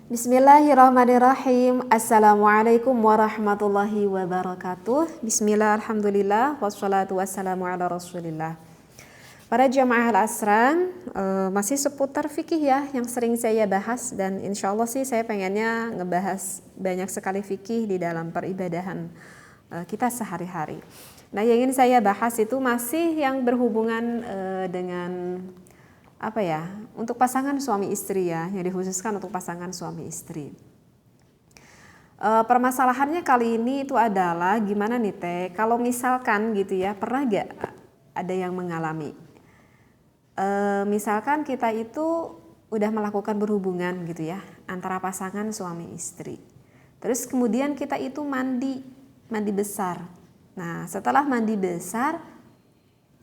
Bismillahirrahmanirrahim. Assalamualaikum warahmatullahi wabarakatuh. Bismillah, alhamdulillah, wassalatu wassalamu ala rasulillah. Para jamaah al-asran, masih seputar fikih ya yang sering saya bahas, dan insya Allah sih saya pengennya ngebahas banyak sekali fikih di dalam peribadahan kita sehari-hari. Nah, yang ingin saya bahas itu masih yang berhubungan dengan untuk pasangan suami istri ya, yang dikhususkan untuk pasangan suami istri. Permasalahannya kali ini itu adalah gimana nih Teh, kalau misalkan gitu ya, pernah gak ada yang mengalami misalkan kita itu udah melakukan berhubungan gitu ya antara pasangan suami istri, terus kemudian kita itu mandi besar. Nah, setelah mandi besar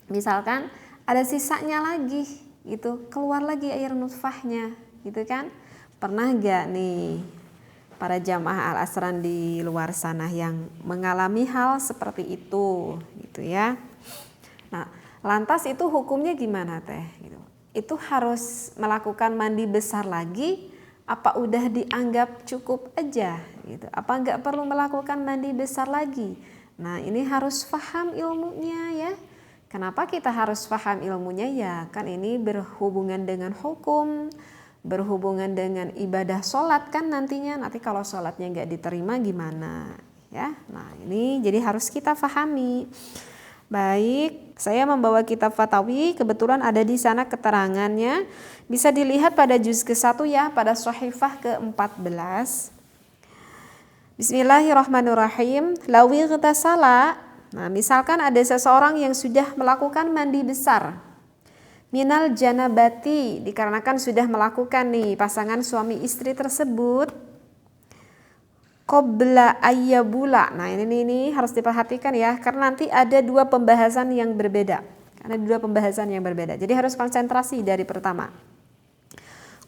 misalkan ada sisanya lagi gitu, keluar lagi air nutfahnya gitu kan. Pernah gak nih para jamaah al-asran di luar sana yang mengalami hal seperti itu gitu ya. Nah, lantas itu hukumnya gimana Teh gitu? Itu harus melakukan mandi besar lagi apa udah dianggap cukup aja gitu? Apa enggak perlu melakukan mandi besar lagi? Nah, ini harus paham ilmunya ya. Kenapa kita harus paham ilmunya ya? Kan ini berhubungan dengan hukum, berhubungan dengan ibadah sholat kan nantinya. Nanti kalau sholatnya nggak diterima gimana ya? Nah, ini jadi harus kita pahami. Baik, saya membawa kitab Fatawi, kebetulan ada di sana keterangannya. Bisa dilihat pada juz ke-1 ya, pada Shahifah ke-14. Bismillahirrahmanirrahim. Lawi ghtasala. Nah, misalkan ada seseorang yang sudah melakukan mandi besar minal janabati, dikarenakan sudah melakukan nih pasangan suami istri tersebut qabla ayyabula. Nah, ini harus diperhatikan ya, karena nanti ada dua pembahasan yang berbeda. Jadi harus konsentrasi dari pertama.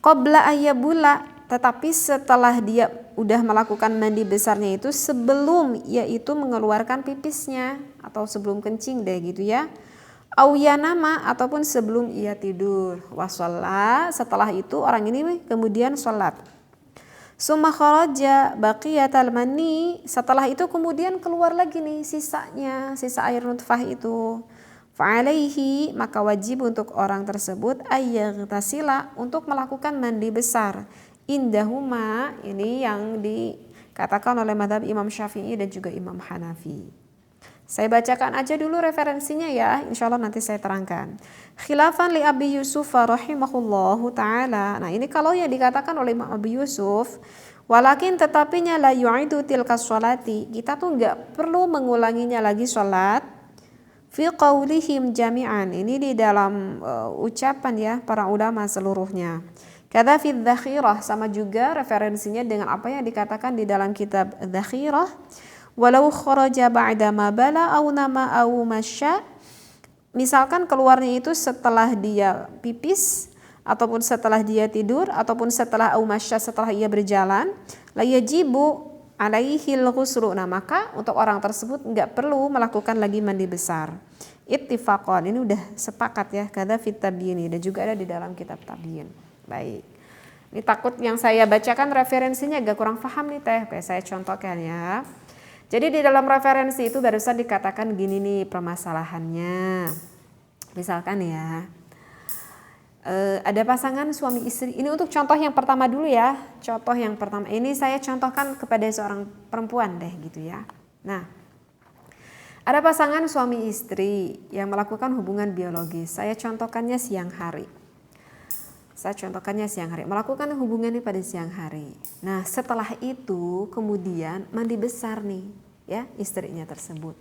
Qabla ayyabula, tetapi setelah dia udah melakukan mandi besarnya itu sebelum yaitu mengeluarkan pipisnya atau sebelum kencing deh gitu ya. Au yanama, ataupun sebelum ia tidur. Wasalla, setelah itu orang ini kemudian sholat. Summa kharaja baqiyatal mani, setelah itu kemudian keluar lagi nih sisa air nutfah itu. Fa'alaihi, maka wajib untuk orang tersebut ayyaghtasila, untuk melakukan mandi besar. Indahuma, ini yang dikatakan oleh mazhab Imam Syafi'i dan juga Imam Hanafi. Saya bacakan aja dulu referensinya ya, insya Allah nanti saya terangkan. Khilafan li Abi Yusuf rahimahullahu ta'ala. Nah, ini kalau yang dikatakan oleh Imam Abi Yusuf, walakin tetapinya la yu'idu tilkas sholati, kita tuh nggak perlu mengulanginya lagi sholat. Fi qaulihim jami'an, ini di dalam ucapan ya para ulama seluruhnya. Kadza fi dzakhirah, sama juga referensinya dengan apa yang dikatakan di dalam kitab dzakhirah. Walau kharaja ba'da ma bala au nama au masya, misalkan keluarnya itu setelah dia pipis ataupun setelah dia tidur ataupun setelah au masya, setelah ia berjalan, la yajibu alaihil ghuslu. Nah, maka untuk orang tersebut enggak perlu melakukan lagi mandi besar. Ittifaqan, ini udah sepakat ya, kadza fit tabyin, dan juga ada di dalam kitab tabyin. Baik. Ini takut yang saya bacakan referensinya agak kurang paham nih Teh. Oke, saya contohkan ya. Jadi di dalam referensi itu barusan dikatakan gini nih permasalahannya. Misalkan ya, ada pasangan suami istri. Ini untuk contoh yang pertama dulu ya. Contoh yang pertama ini saya contohkan kepada seorang perempuan deh gitu ya. Nah, ada pasangan suami istri yang melakukan hubungan biologis. Saya contohkannya siang hari. Melakukan hubungannya pada siang hari. Nah, setelah itu kemudian mandi besar nih ya istrinya tersebut.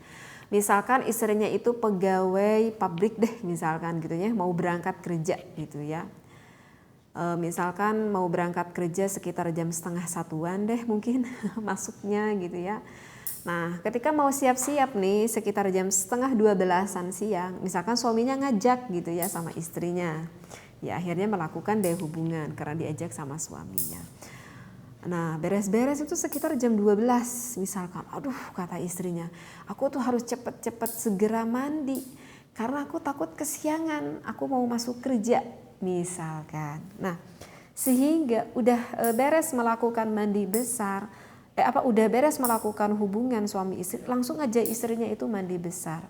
Misalkan istrinya itu pegawai pabrik deh misalkan gitu ya, mau berangkat kerja gitu ya. Misalkan mau berangkat kerja sekitar jam 12:30 deh mungkin masuknya gitu ya. Nah, ketika mau siap-siap nih sekitar jam 11:30 siang, misalkan suaminya ngajak gitu ya sama istrinya. Ya akhirnya melakukan deh hubungan karena diajak sama suaminya. Nah, beres-beres itu sekitar jam 12 misalkan. Aduh, kata istrinya, aku tuh harus cepet-cepet segera mandi karena aku takut kesiangan, aku mau masuk kerja misalkan. Nah, sehingga udah beres melakukan mandi besar, udah beres melakukan hubungan suami istri, langsung aja istrinya itu mandi besar.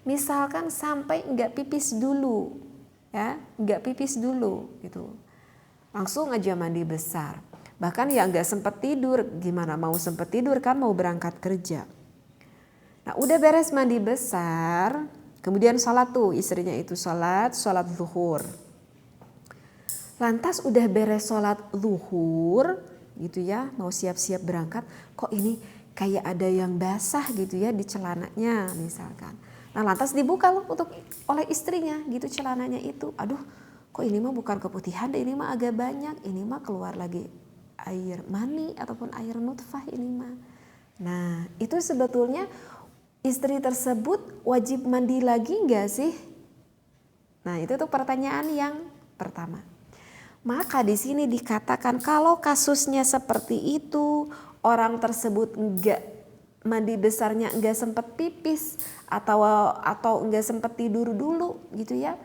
Misalkan sampai nggak pipis dulu, ya, nggak pipis dulu gitu, langsung aja mandi besar. Bahkan ya nggak sempet tidur, gimana mau sempet tidur kan mau berangkat kerja. Nah udah beres mandi besar, kemudian sholat tuh istrinya itu sholat zuhur. Lantas udah beres sholat zuhur gitu ya, mau siap-siap berangkat, kok ini kayak ada yang basah gitu ya di celananya misalkan. Nah lantas dibuka loh oleh istrinya gitu celananya itu. Aduh kok ini mah bukan keputihan deh, ini mah agak banyak, ini mah keluar lagi air mani ataupun air nutfah ini mah. Nah itu sebetulnya istri tersebut wajib mandi lagi enggak sih? Nah itu tuh pertanyaan yang pertama. Maka di sini dikatakan kalau kasusnya seperti itu, orang tersebut enggak mandi besarnya, enggak sempat pipis atau enggak sempat tidur dulu gitu ya.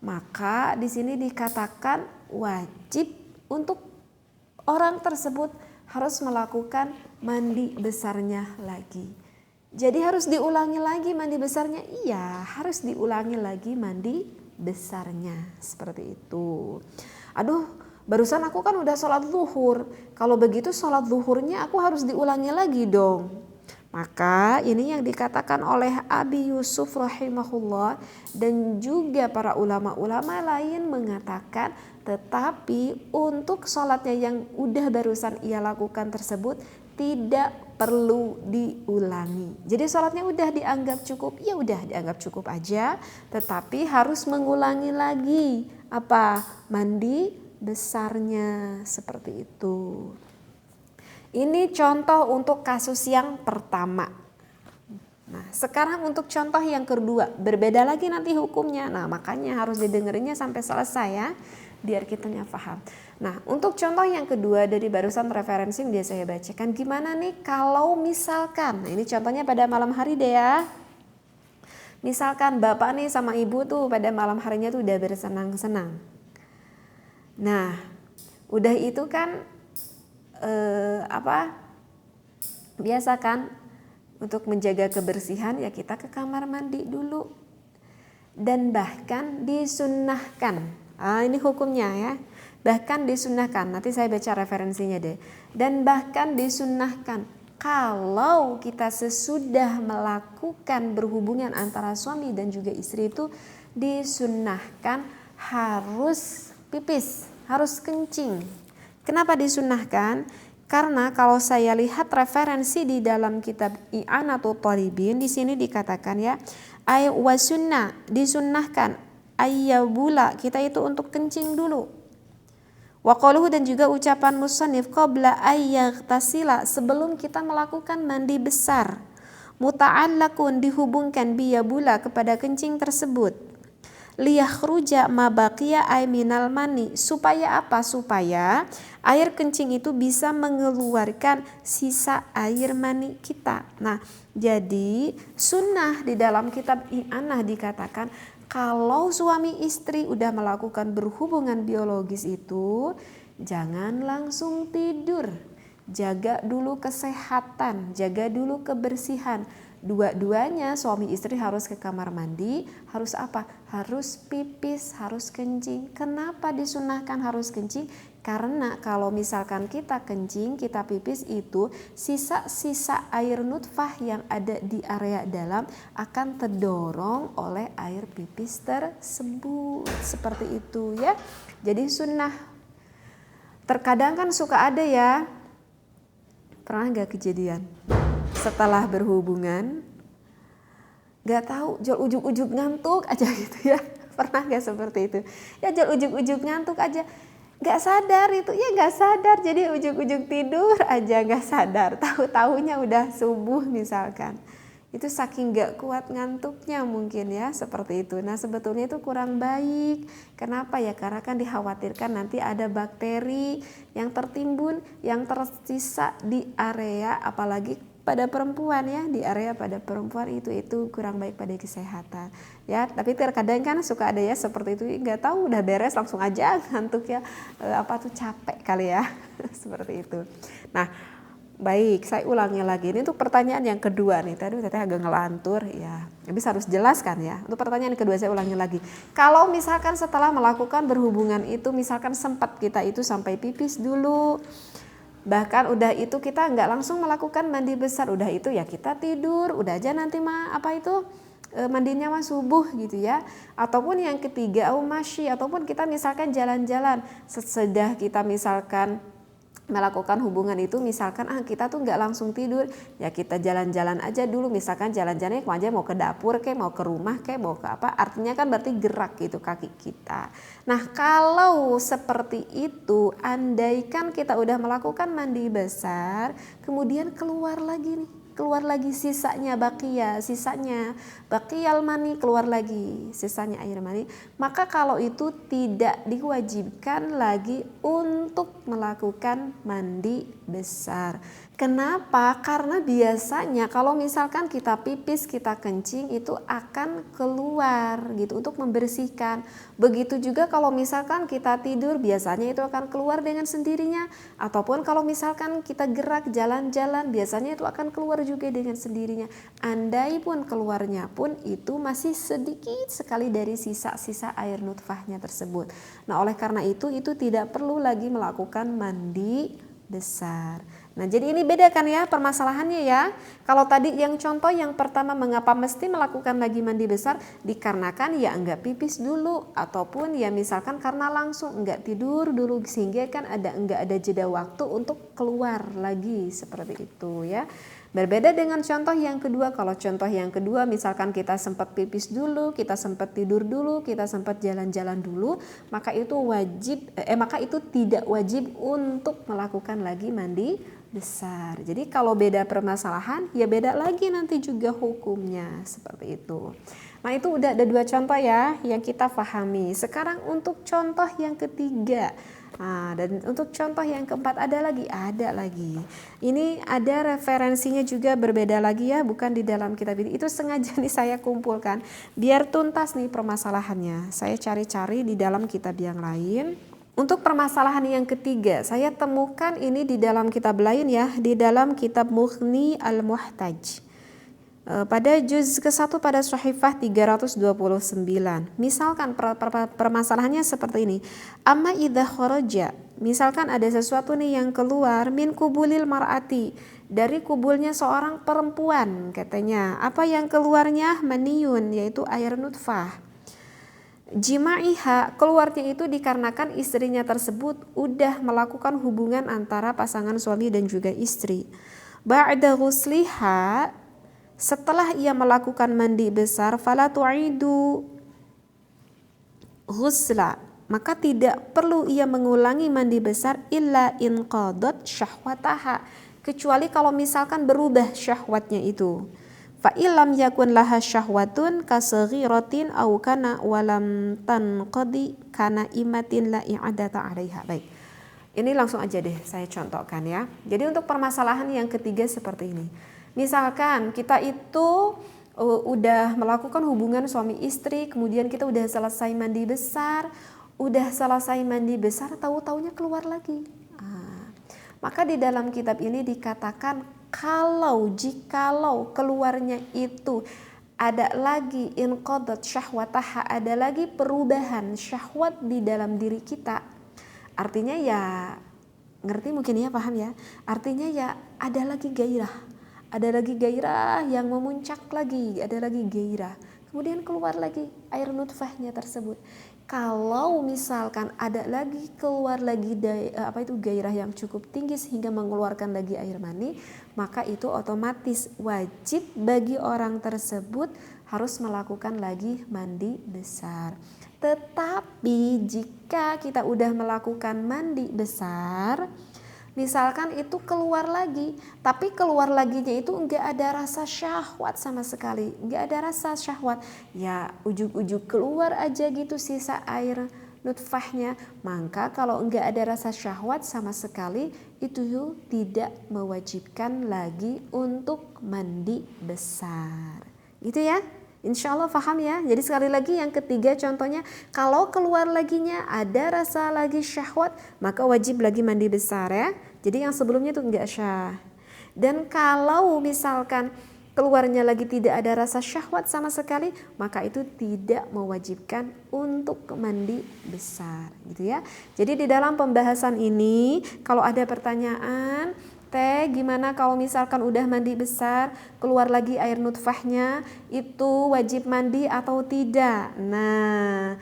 Maka di sini dikatakan wajib untuk orang tersebut harus melakukan mandi besarnya lagi. Jadi harus diulangi lagi mandi besarnya? Iya, harus diulangi lagi mandi besarnya seperti itu. Aduh, barusan aku kan udah sholat zuhur. Kalau begitu sholat zuhurnya aku harus diulangi lagi dong. Maka ini yang dikatakan oleh Abi Yusuf rahimahullah dan juga para ulama-ulama lain mengatakan tetapi untuk sholatnya yang udah barusan ia lakukan tersebut tidak perlu diulangi. Jadi sholatnya udah dianggap cukup, ya udah dianggap cukup aja. Tetapi harus mengulangi lagi mandi besarnya seperti itu. Ini contoh untuk kasus yang pertama. Nah sekarang untuk contoh yang kedua, berbeda lagi nanti hukumnya. Nah makanya harus didengerinnya sampai selesai ya, biar kitanya paham. Nah untuk contoh yang kedua dari barusan referensi yang dia saya bacakan, gimana nih kalau misalkan, nah ini contohnya pada malam hari deh ya. Misalkan bapak nih sama ibu tuh pada malam harinya tuh udah bersenang-senang. Nah udah itu kan biasa kan untuk menjaga kebersihan ya kita ke kamar mandi dulu. Dan bahkan disunnahkan, ini hukumnya ya, bahkan disunnahkan, nanti saya baca referensinya deh. Dan bahkan disunnahkan kalau kita sesudah melakukan berhubungan antara suami dan juga istri itu disunnahkan harus pipis, harus kencing. Kenapa disunnahkan? Karena kalau saya lihat referensi di dalam kitab I'anatul Talibin, di sini dikatakan ya, ay wasunna, disunnahkan ayyabula, kita itu untuk kencing dulu. Wa qaluhu, dan juga ucapan musannif qabla ayyaghtasila, sebelum kita melakukan mandi besar. Muta'allaqun, dihubungkan biyabula kepada kencing tersebut. Liyakhruja ma baqiya ay minal mani, supaya apa? Supaya air kencing itu bisa mengeluarkan sisa air mani kita. Nah, jadi sunnah di dalam kitab I'anah dikatakan kalau suami istri udah melakukan berhubungan biologis itu jangan langsung tidur. Jaga dulu kesehatan, jaga dulu kebersihan. Dua-duanya suami istri harus ke kamar mandi, harus apa? Harus pipis, harus kencing. Kenapa disunahkan harus kencing? Karena kalau misalkan kita kencing, kita pipis itu sisa-sisa air nutfah yang ada di area dalam akan terdorong oleh air pipis tersebut. Seperti itu ya. Jadi sunnah. Terkadang kan suka ada ya, pernah gak kejadian? Setelah berhubungan gak tahu jual ujuk-ujuk ngantuk aja gitu ya. Pernah gak seperti itu? Ya jual ujuk-ujuk ngantuk aja, gak sadar itu ya, gak sadar, jadi ujuk-ujuk tidur aja gak sadar, tahu-tahunya udah subuh misalkan. Itu saking gak kuat ngantuknya mungkin ya, seperti itu. Nah sebetulnya itu kurang baik. Kenapa ya? Karena kan dikhawatirkan nanti ada bakteri yang tertimbun, yang tersisa di area apalagi pada perempuan ya, di area pada perempuan itu kurang baik pada kesehatan ya. Tapi terkadang kan suka ada ya seperti itu, nggak tahu udah beres langsung aja ngantuk ya, capek kali ya seperti itu. Nah baik, saya ulangi lagi, ini untuk pertanyaan yang kedua nih, tadi agak ngelantur ya, habis harus jelaskan ya. Untuk pertanyaan yang kedua saya ulangi lagi, kalau misalkan setelah melakukan berhubungan itu misalkan sempat kita itu sampai pipis dulu, bahkan udah itu kita nggak langsung melakukan mandi besar, udah itu ya kita tidur, udah aja nanti mandinya subuh gitu ya. Ataupun yang ketiga masyi, ataupun kita misalkan jalan-jalan, sesudah kita misalkan melakukan hubungan itu misalkan kita tuh nggak langsung tidur ya, kita jalan-jalan aja dulu, misalkan jalan-jalannya aja mau ke dapur kayak mau ke rumah kayak mau ke apa, artinya kan berarti gerak gitu kaki kita. Nah kalau seperti itu, andaikan kita udah melakukan mandi besar kemudian keluar lagi sisanya bakiyal mani, keluar lagi sisanya air mani, maka kalau itu tidak diwajibkan lagi untuk melakukan mandi besar. Kenapa? Karena biasanya kalau misalkan kita pipis, kita kencing itu akan keluar gitu untuk membersihkan. Begitu juga kalau misalkan kita tidur, biasanya itu akan keluar dengan sendirinya. Ataupun kalau misalkan kita gerak jalan-jalan, biasanya itu akan keluar juga dengan sendirinya. Andai pun keluarnya pun itu masih sedikit sekali dari sisa-sisa air nutfahnya tersebut. Nah oleh karena itu tidak perlu lagi melakukan mandi besar. Nah jadi ini beda kan ya permasalahannya ya. Kalau tadi yang contoh yang pertama, mengapa mesti melakukan lagi mandi besar, dikarenakan ya enggak pipis dulu, ataupun ya misalkan karena langsung enggak tidur dulu, sehingga kan enggak ada jeda waktu untuk keluar lagi seperti itu ya. Berbeda dengan contoh yang kedua. Kalau contoh yang kedua misalkan kita sempat pipis dulu, kita sempat tidur dulu, kita sempat jalan-jalan dulu, maka itu tidak wajib untuk melakukan lagi mandi besar. Jadi kalau beda permasalahan ya beda lagi nanti juga hukumnya seperti itu. Nah itu udah ada dua contoh ya yang kita pahami. Sekarang untuk contoh yang ketiga. Nah, dan untuk contoh yang keempat ada lagi. Ini ada referensinya juga berbeda lagi ya, bukan di dalam kitab ini. Itu sengaja nih saya kumpulkan biar tuntas nih permasalahannya. Saya cari-cari di dalam kitab yang lain. Untuk permasalahan yang ketiga, saya temukan ini di dalam kitab lain ya, di dalam kitab Mughni al-Muhtaj. Pada juz ke-1 pada Shahifah 329. Misalkan permasalahannya seperti ini. Amma idza kharaja, misalkan ada sesuatu nih yang keluar min kubulil mar'ati, dari kubulnya seorang perempuan katanya. Apa yang keluarnya? Maniyun, yaitu air nutfah. Jima'iha, keluarnya itu dikarenakan istrinya tersebut udah melakukan hubungan antara pasangan suami dan juga istri. Ba'da ghusliha, setelah ia melakukan mandi besar, fala tu'idu ghusla, maka tidak perlu ia mengulangi mandi besar illa in qadat syahwataha, kecuali kalau misalkan berubah syahwatnya itu. Fa illam yakun laha syahwatun kasaghiratin aw kana walam tanqadi kana imatin la i'adata 'alaiha. Baik. Ini langsung aja deh saya contohkan ya. Jadi untuk permasalahan yang ketiga seperti ini. Misalkan kita itu udah melakukan hubungan suami istri, kemudian kita udah selesai mandi besar, tahu-taunya keluar lagi. Maka di dalam kitab ini dikatakan jikalau keluarnya itu ada lagi inqadat syahwataha, ada lagi perubahan syahwat di dalam diri kita. Artinya ya, ngerti mungkin ya, paham ya? Artinya ya ada lagi gairah yang memuncak lagi, kemudian keluar lagi air nutfahnya tersebut. Kalau misalkan ada lagi keluar lagi gairah yang cukup tinggi sehingga mengeluarkan lagi air mani, maka itu otomatis wajib bagi orang tersebut harus melakukan lagi mandi besar. Tetapi jika kita udah melakukan mandi besar, misalkan itu keluar lagi, tapi keluar laginya itu enggak ada rasa syahwat sama sekali, ya ujug-ujug keluar aja gitu sisa air nutfahnya, maka kalau enggak ada rasa syahwat sama sekali itu tidak mewajibkan lagi untuk mandi besar. Gitu ya. Insya Allah paham ya. Jadi sekali lagi yang ketiga contohnya, kalau keluar laginya ada rasa lagi syahwat, maka wajib lagi mandi besar ya. Jadi yang sebelumnya itu enggak syah. Dan kalau misalkan keluarnya lagi tidak ada rasa syahwat sama sekali, maka itu tidak mewajibkan untuk mandi besar, gitu ya. Jadi di dalam pembahasan ini, kalau ada pertanyaan, Teh, gimana kalau misalkan udah mandi besar, keluar lagi air nutfahnya, itu wajib mandi atau tidak? Nah,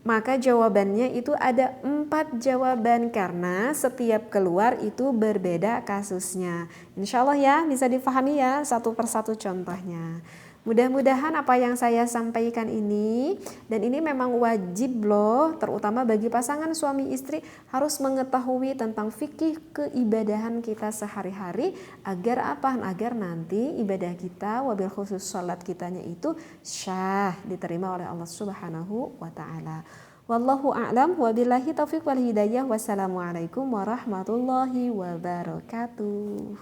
maka jawabannya itu ada 4 jawaban karena setiap keluar itu berbeda kasusnya. Insya Allah ya bisa difahami ya satu persatu contohnya. Mudah-mudahan apa yang saya sampaikan ini, dan ini memang wajib loh, terutama bagi pasangan suami istri harus mengetahui tentang fikih keibadahan kita sehari-hari agar apa? Agar nanti ibadah kita wabil khusus sholat kitanya itu syah, diterima oleh Allah Subhanahu wa ta'ala. Wallahu a'lam wabillahi taufiq wal hidayah. Wassalamualaikum warahmatullahi wabarakatuh.